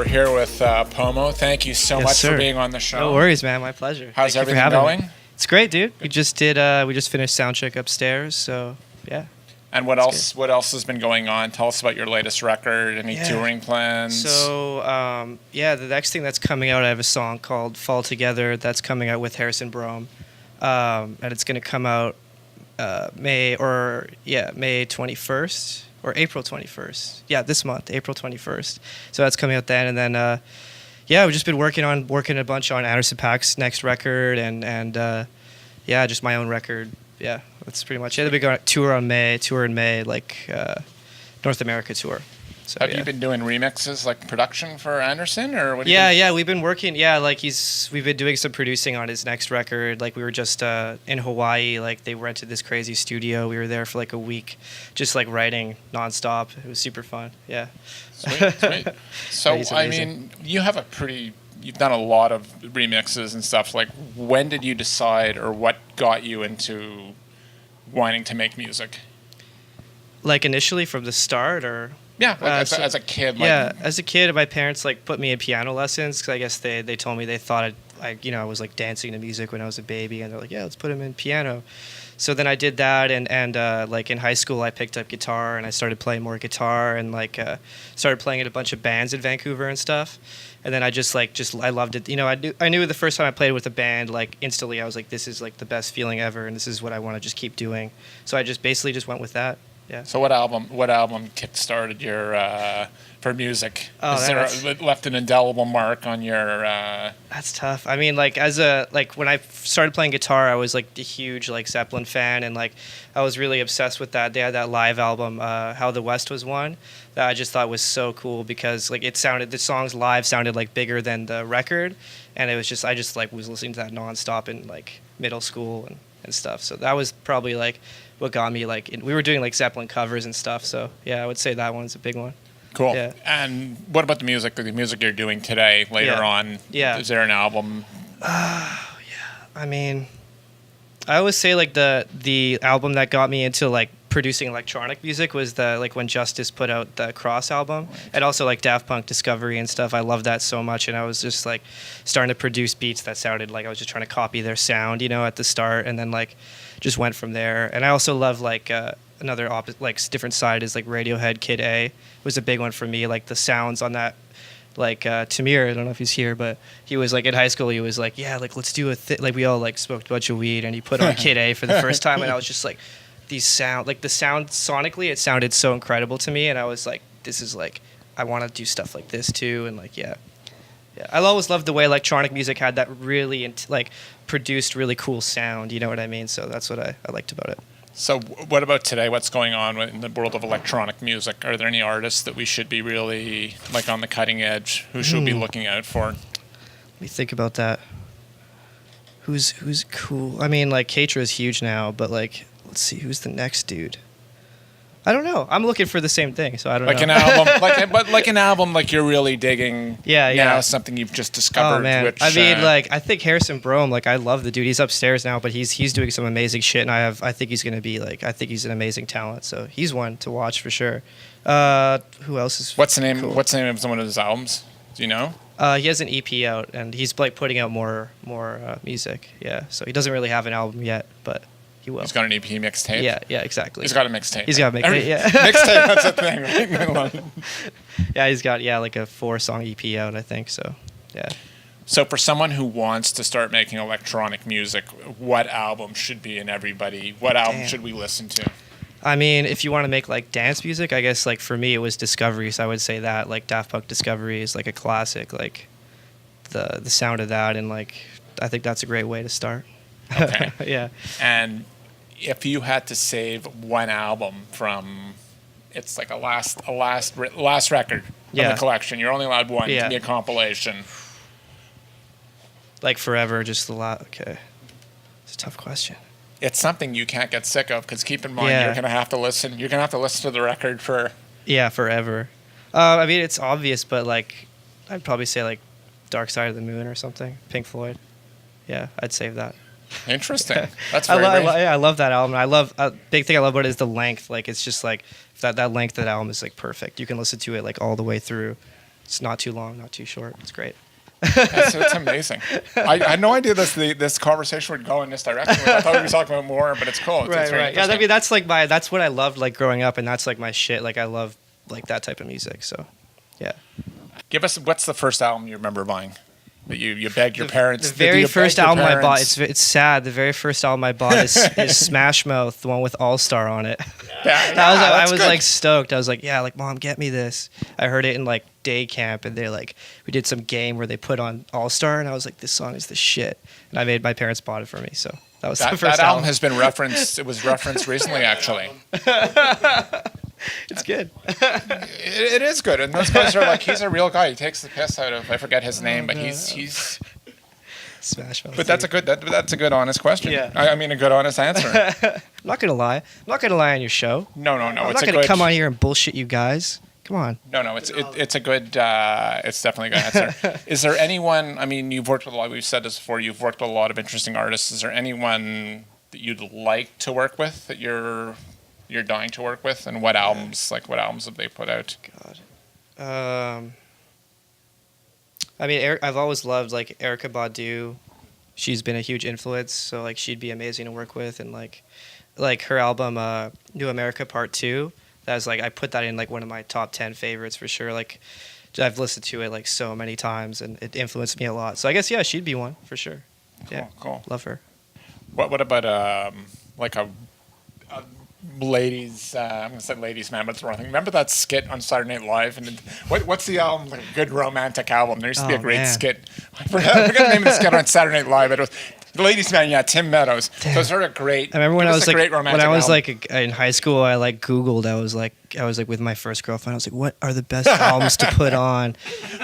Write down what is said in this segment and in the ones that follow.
we're here with Pomo. Thank you so much for being on the show. No worries, man. My pleasure. How's everything going? It's great, dude. We just finished sound check upstairs, so yeah. And what else? Good. What else has been going on? Tell us about your latest record. Any touring plans? So the next thing that's coming out, I have a song called "Fall Together" that's coming out with Harrison Brome, and it's gonna come out May 21st or April 21st. Yeah, this month, April 21st. So that's coming out then, and then we've just been working a bunch on Anderson .Paak's next record, and just my own record. Yeah, that's pretty much it. The big tour in May, like North America tour. So, have you been doing remixes, like production for Anderson, or what? We've been working. Yeah, like we've been doing some producing on his next record. Like we were just in Hawaii. Like they rented this crazy studio. We were there for like a week, just like writing nonstop. It was super fun. Yeah. Sweet. So I mean, you've done a lot of remixes and stuff. Like, when did you decide, or what got you into wanting to make music? Like initially from the start, or? Yeah, like as a kid. As a kid, my parents like put me in piano lessons because I guess they told me they thought I was like dancing to music when I was a baby, and they're like, yeah, let's put him in piano. So then I did that, and like in high school, I picked up guitar and I started playing more guitar, and like started playing in a bunch of bands in Vancouver and stuff. And then I I loved it. You know, I knew the first time I played with a band, like instantly I was like, this is like the best feeling ever, and this is what I want to just keep doing. So I just basically just went with that. Yeah. So what album kick-started your for music? Left an indelible mark on your? That's tough. I mean, like when I started playing guitar, I was like a huge like Zeppelin fan, and like I was really obsessed with that. They had that live album, How the West Was Won, that I just thought was so cool because like the songs live sounded like bigger than the record, and it was just I just like was listening to that nonstop in like middle school and stuff. So that was probably like what got me like we were doing like Zeppelin covers and stuff. So yeah, I would say that one's a big one. Cool. Yeah. And what about the music you're doing today later on? Yeah. Is there an album? I mean, I always say like the album that got me into like producing electronic music was when Justice put out the Cross album, and also like Daft Punk Discovery and stuff. I loved that so much, and I was just like starting to produce beats that sounded like I was just trying to copy their sound, at the start, and then like just went from there. And I also love like another different side is like Radiohead Kid A was a big one for me. Like the sounds on that, like Tamir, I don't know if he's here, but he was like in high school. He was like, yeah, like let's do like we all like smoked a bunch of weed, and he put on Kid A for the first time, and I was just like, the sound sonically, it sounded so incredible to me, and I was like, this is like, I want to do stuff like this too, and like yeah. I always loved the way electronic music had that really produced really cool sound. You know what I mean? So that's what I liked about it. So what about today? What's going on in the world of electronic music? Are there any artists that we should be really like on the cutting edge? Who should we be looking out for? Let me think about that. Who's cool? I mean, like Kaytra is huge now, but like, let's see, who's the next dude? I don't know. I'm looking for the same thing, so I don't know. An album, like an album, like you're really digging. Yeah. Something you've just discovered. Oh man, I mean, I think Harrison Brome. Like, I love the dude. He's upstairs now, but he's doing some amazing shit, and I think he's gonna be I think he's an amazing talent. So he's one to watch for sure. Who else is? What's the name? Cool? What's the name of one of his albums? Do you know? He has an EP out, and he's like putting out more music. Yeah, so he doesn't really have an album yet, but he will. He's got an EP mixtape. Yeah, exactly. He's got a mixtape. He's got a mixtape. Yeah, mixtape. That's a thing, right? Yeah, he's got like a 4-song EP out, I think. So, yeah. So for someone who wants to start making electronic music, what album should be in everybody? What album should we listen to? I mean, if you want to make like dance music, I guess like for me it was Discovery, so I would say that like Daft Punk Discovery is like a classic, like the sound of that, and like I think that's a great way to start. Okay. Yeah. And if you had to save one album from, it's like a last record of the collection, you're only allowed one. It can be a compilation. Like forever, just the lot. Okay. It's a tough question. It's something you can't get sick of, because keep in mind you're gonna have to listen. You're gonna have to listen to the record for. Yeah, forever. I mean, it's obvious, but like, I'd probably say like Dark Side of the Moon or something. Pink Floyd. Yeah, I'd save that. Interesting. That's very I love that album. I love big thing I love about it is the length. Like it's just like that length of that album is like perfect. You can listen to it like all the way through. It's not too long, not too short. It's great. It's amazing. I had no idea this conversation would go in this direction. I thought we'd be talking about more, but it's cool. It's Right. Yeah, I mean, that's what I loved, like, growing up, and that's, like, my shit. Like, I love, like, that type of music, so, yeah. Give us, what's the first album you remember buying? That you begged your parents? The very first album I bought, it's sad. The very first album I bought is Smash Mouth, the one with All Star on it. I was like stoked. I was like, yeah, like, Mom, get me this. I heard it in like day camp, and we did some game where they put on All Star, and I was like, this song is the shit. And my parents bought it for me. So that was the first album. That album has been referenced. It was referenced recently, actually. It's good. It is good, and those guys are like, he's a real guy. He takes the piss out of, I forget his name, but he's. Smash Mouth. But that's a good honest question. Yeah. I mean a good honest answer. I'm not gonna lie. I'm not gonna lie on your show. No. I'm not gonna come on here and bullshit you guys. Come on. No. It's a good. It's definitely a good answer. Is there anyone? I mean, you've worked with a lot. We've said this before. You've worked with a lot of interesting artists. Is there anyone that you'd like to work with that you're dying to work with, and what albums? Like, what albums have they put out? God. I mean, I've always loved, like, Erykah Badu. She's been a huge influence, so, like, she'd be amazing to work with. And, like her album, New America Part 2, that was, like, I put that in, like, one of my top 10 favorites for sure. Like, I've listened to it, like, so many times, and it influenced me a lot. So I guess, yeah, she'd be one for sure. Yeah, cool. Love her. What about, like a ladies, I'm going to say ladies man, but it's the wrong thing. Remember that skit on Saturday Night Live? And what's the album? Like a good romantic album. There used to be a great skit. I forgot the name of the skit on Saturday Night Live. It was Ladies Man, yeah, Tim Meadows. Damn. Those are a great. I remember when I was in high school, I like Googled. I was like with my first girlfriend. I was like, what are the best albums to put on?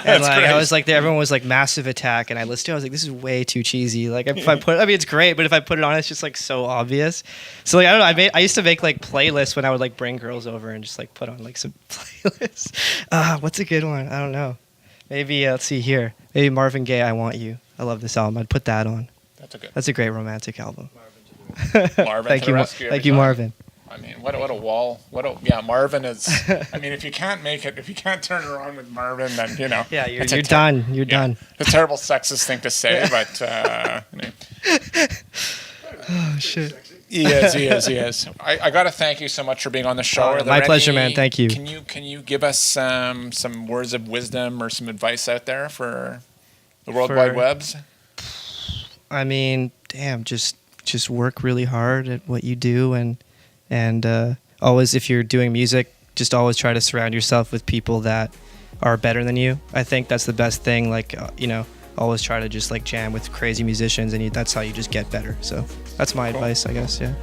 And like, I was like, everyone was like Massive Attack, and I listened to it. I was like, this is way too cheesy. Like, if I mean, it's great, but if I put it on, it's just like so obvious. So like, I don't know. I used to make like playlists when I would like bring girls over and just like put on like some playlists. What's a good one? I don't know. Maybe let's see here. Maybe Marvin Gaye, I Want You. I love this album. I'd put that on. That's a great romantic album. Marvin, thank you, Marvin. I mean, what a wall. Marvin is. I mean, if you can't turn it on with Marvin, then you know. Yeah, you're done. You're done. It's a terrible sexist thing to say, but. Oh shit. He is. I got to thank you so much for being on the show. My pleasure, man. Thank you. Can you give us some words of wisdom or some advice out there for the World Wide Webs? I mean, damn, just work really hard at what you do, and always, if you're doing music, just always try to surround yourself with people that are better than you. I think that's the best thing. Like, always try to just like jam with crazy musicians, and that's how you just get better. So that's my advice, I guess. Yeah.